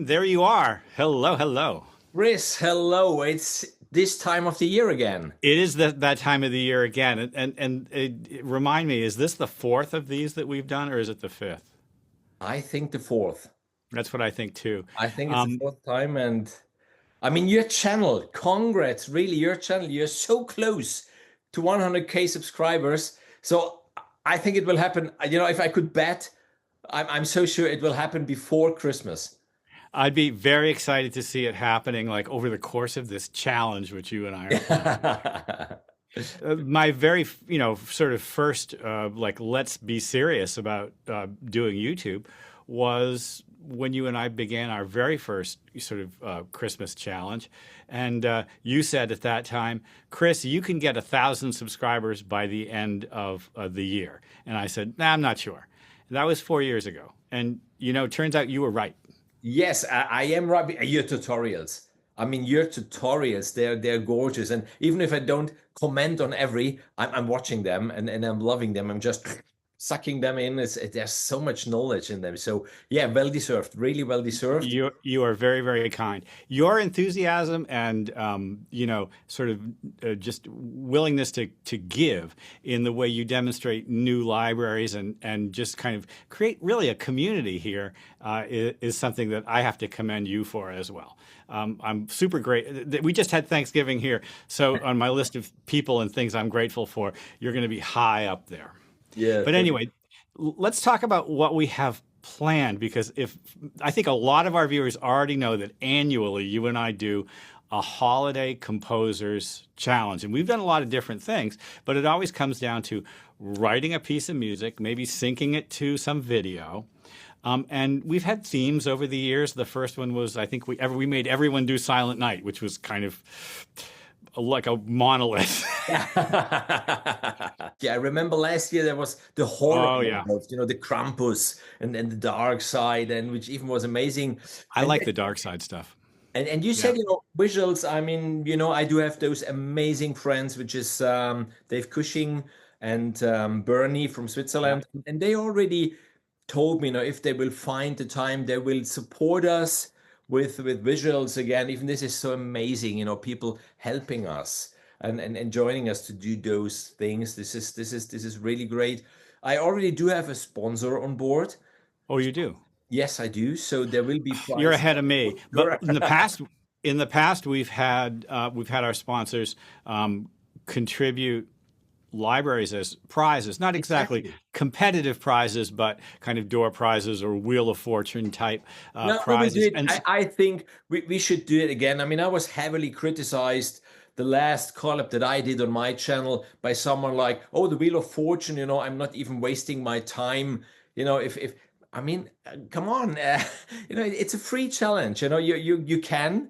There you are. Hello, hello. Chris, hello. It's this time of the year again. It is that time of the year again, remind me, is this the fourth of these that we've done, or is it the fifth? I think the fourth. That's what I think too. I think it's the Um, fourth time. And I mean, your channel, congrats, really, your channel. You're so close to 100K subscribers. So I think it will happen. If I could bet, I'm so sure it will happen before Christmas. I'd be very excited to see it happening, like over the course of this challenge, which you and I are planning. My very, sort of first, like, let's be serious about doing YouTube was when you and I began our very first sort of Christmas challenge. And you said at that time, Chris, you can get 1,000 subscribers by the end of the year. And I said, nah, I'm not sure. That was 4 years ago. And, turns out you were right. Yes, I am right. Your tutorials. I mean, your tutorials, they're gorgeous. And even if I don't comment on every, I'm watching them and I'm loving them. I'm just sucking them in. There's so much knowledge in them. So yeah, well deserved, really well deserved. You are very, very kind. Your enthusiasm and sort of just willingness to give in the way you demonstrate new libraries and just kind of create really a community here is something that I have to commend you for as well. I'm super great. We just had Thanksgiving here, so on my list of people and things I'm grateful for, you're going to be high up there. Yeah, But thank anyway, let's talk about what we have planned because if I think a lot of our viewers already know that annually you and I do a holiday composers challenge. And we've done a lot of different things, but it always comes down to writing a piece of music, maybe syncing it to some video. And we've had themes over the years. The first one was, I think we made everyone do Silent Night, which was kind of like a monolith. Yeah, I remember last year there was the Oh horror yeah. involved, the Krampus and the dark side, and which even was amazing. I And like the dark side stuff. and you Yeah. said, visuals. I mean, I do have those amazing friends, which is Dave Cushing and Bernie from Yeah. Switzerland, and they already told me, if they will find the time, they will support us with visuals again. Even this is so amazing, people helping us and joining us to do those things. This is really great. I already do have a sponsor on board. Oh, you do. Yes, I do. So there will be You're prize. ahead of me. But in the past, we've had our sponsors contribute libraries as prizes, not exactly Exactly. competitive prizes, but kind of door prizes or Wheel of Fortune type No, we will do prizes. it. And I think we should do it again. I mean, I was heavily criticized the last collab that I did on my channel by someone like, oh, the Wheel of Fortune, I'm not even wasting my time. If I mean, come on, it's a free challenge. You can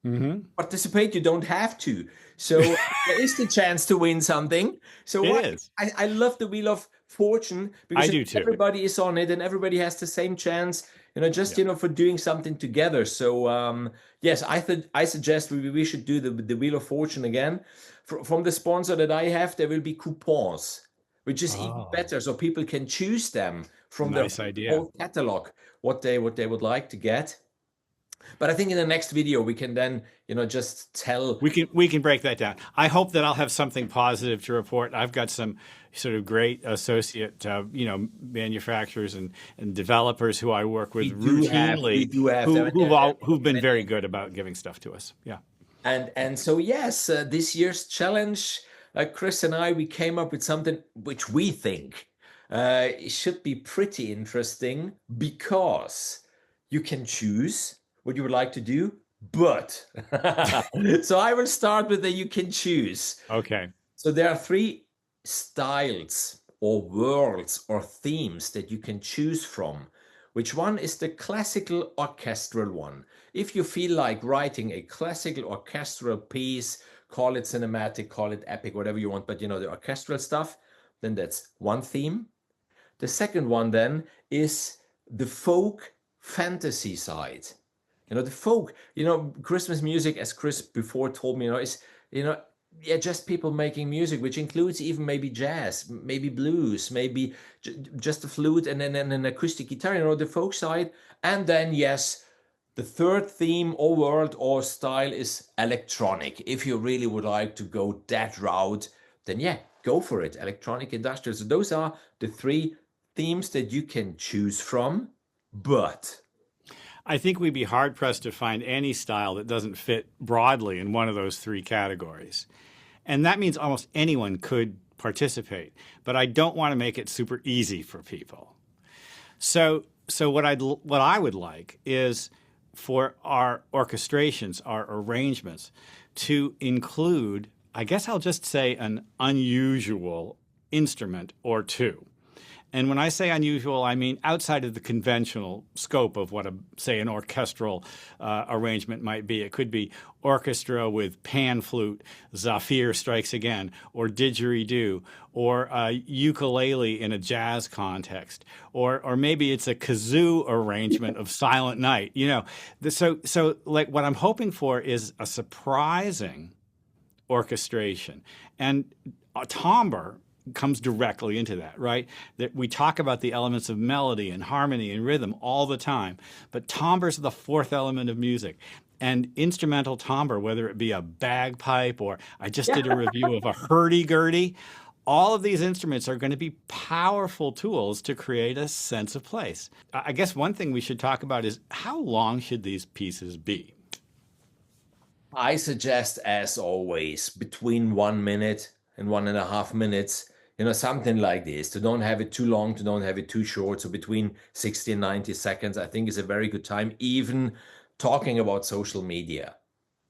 Mhm. participate, you don't have to. So there is the chance to win something. So It why is. I love the Wheel of Fortune I because do too. everybody is on it and everybody has the same chance, just Yeah. for doing something together. So yes, I suggest we should do the Wheel of Fortune again. From the sponsor that I have, there will be coupons, which is even Oh, better, so people can choose them from the nice idea. whole catalog what they would like to get. But I think in the next video we can then, just tell. We can break that down. I hope that I'll have something positive to report. I've got some sort of great associate, manufacturers and developers who I work with We routinely, do have who them. who've all who've been very good about giving stuff to us. Yeah. And so yes, this year's challenge, Chris and I, we came up with something which we think should be pretty interesting because you can choose what you would like to do, but so I will start with the you can choose. Okay. So there are three styles or worlds or themes that you can choose from. Which one is the classical orchestral one? If you feel like writing a classical orchestral piece, call it cinematic, call it epic, whatever you want, but the orchestral stuff, then that's one theme. The second one then is the folk fantasy side. The folk, Christmas music, as Chris before told me, is, you know, yeah, just people making music, which includes even maybe jazz, maybe blues, maybe just a flute and then an acoustic guitar, the folk side. And then, yes, The third theme or world or style is electronic. If you really would like to go that route, then yeah, go for it. Electronic industrial. So those are the three themes that you can choose from. But I think we'd be hard pressed to find any style that doesn't fit broadly in one of those three categories. And that means almost anyone could participate. But I don't want to make it super easy for people. So what I would like is for our orchestrations, our arrangements, to include, I guess I'll just say, an unusual instrument or two. And when I say unusual, I mean outside of the conventional scope of what, say, an orchestral arrangement might be. It could be orchestra with pan flute, Zafir Strikes Again, or Didgeridoo, or ukulele in a jazz context, or maybe it's a kazoo arrangement of Silent Night. So like what I'm hoping for is a surprising orchestration, and timbre comes directly into that, right? That we talk about the elements of melody and harmony and rhythm all the time, but timbre is the fourth element of music. And instrumental timbre, whether it be a bagpipe or I just did a review of a hurdy-gurdy, all of these instruments are going to be powerful tools to create a sense of place. I guess one thing we should talk about is how long should these pieces be? I suggest, as always, between 1 minute and 1.5 minutes, something like this, to don't have it too long, to don't have it too short. So between 60 and 90 seconds, I think is a very good time, even talking about social media.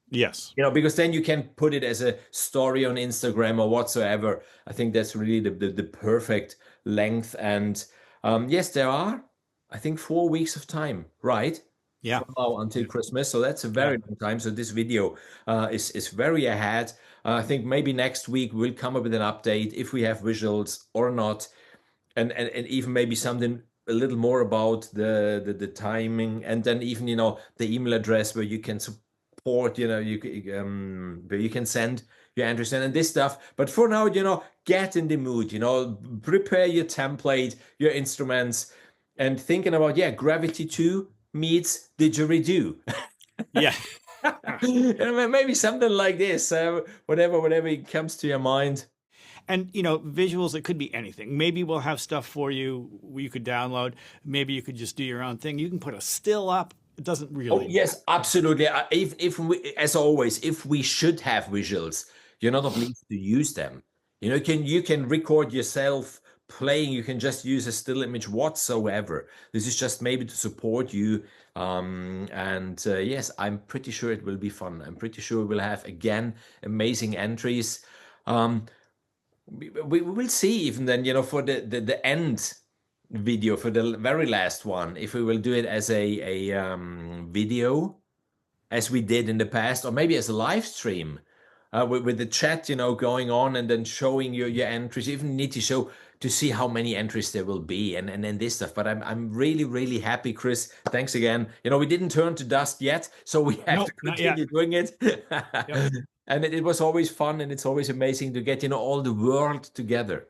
Yes. Because then you can put it as a story on Instagram or whatsoever. I think that's really the perfect length. And yes, there are, I think, 4 weeks of time, right? Yeah. From now until Christmas. So that's a very long time. So this video is very ahead. I think maybe next week we'll come up with an update if we have visuals or not. And even maybe something a little more about the timing, and then even, the email address where you can support, where you can send your entries and this stuff. But for now, get in the mood, prepare your template, your instruments, and thinking about, Gravity 2 meets Didgeridoo. Yeah. Maybe something like this, whatever comes to your mind. And, visuals, it could be anything. Maybe we'll have stuff for you could download. Maybe you could just do your own thing. You can put a still up. It doesn't really. Oh, yes, absolutely. If we, as always, if we should have visuals, you're not obliged to use them. You can record yourself playing. You can just use a still image whatsoever. This is just maybe to support you. Yes, I'm pretty sure it will be fun. I'm pretty sure we'll have, again, amazing entries. We will see even then, for the end video, for the very last one, if we will do it as a video, as we did in the past, or maybe as a live stream with the chat, going on, and then showing your entries. You even need to show to see how many entries there will be, and then this stuff. But I'm really, really happy, Chris. Thanks again. We didn't turn to dust yet, so we have to continue doing it. Yep. And it was always fun, and it's always amazing to get, all the world together.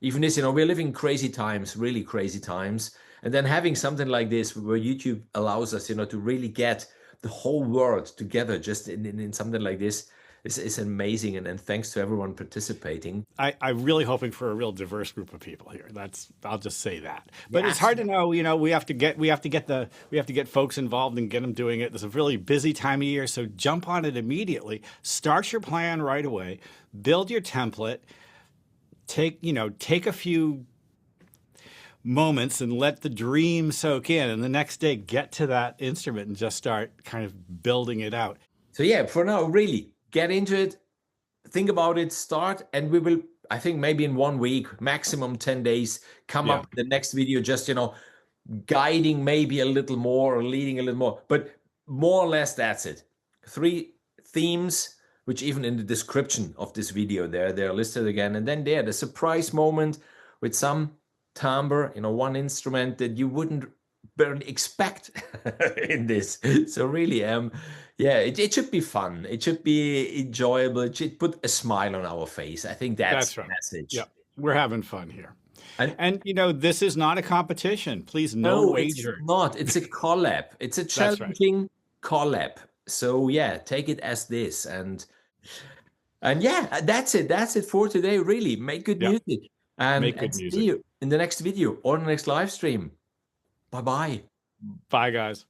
Even this, we're living crazy times, really crazy times. And then having something like this where YouTube allows us, to really get the whole world together just in something like this is amazing. And thanks to everyone participating. I'm really hoping for a real diverse group of people here. I'll just say that. But it's hard to know. We have to get folks involved and get them doing it. It's a really busy time of year, so jump on it immediately. Start your plan right away. Build your template. Take a few moments and let the dream soak in, and the next day get to that instrument and just start kind of building it out. So for now, really get into it, think about it, start, and we will, I think, maybe in 1 week, maximum 10 days, come up with the next video, just, guiding maybe a little more or leading a little more, but more or less that's it. 3 themes, which even in the description of this video they're listed again. And then the surprise moment with some timbre, one instrument that you wouldn't barely expect in this. So really, it should be fun. It should be enjoyable. It should put a smile on our face. I think that's the message. Yeah, we're having fun here. And this is not a competition. Please, no No, it's wager. not. It's a collab. It's a That's right. challenging collab. So yeah, take it as this. And yeah, that's it. That's it for today. Really, make good Yeah. music. And Make good see music. you in the next video or the next live stream. Bye bye. Bye, guys.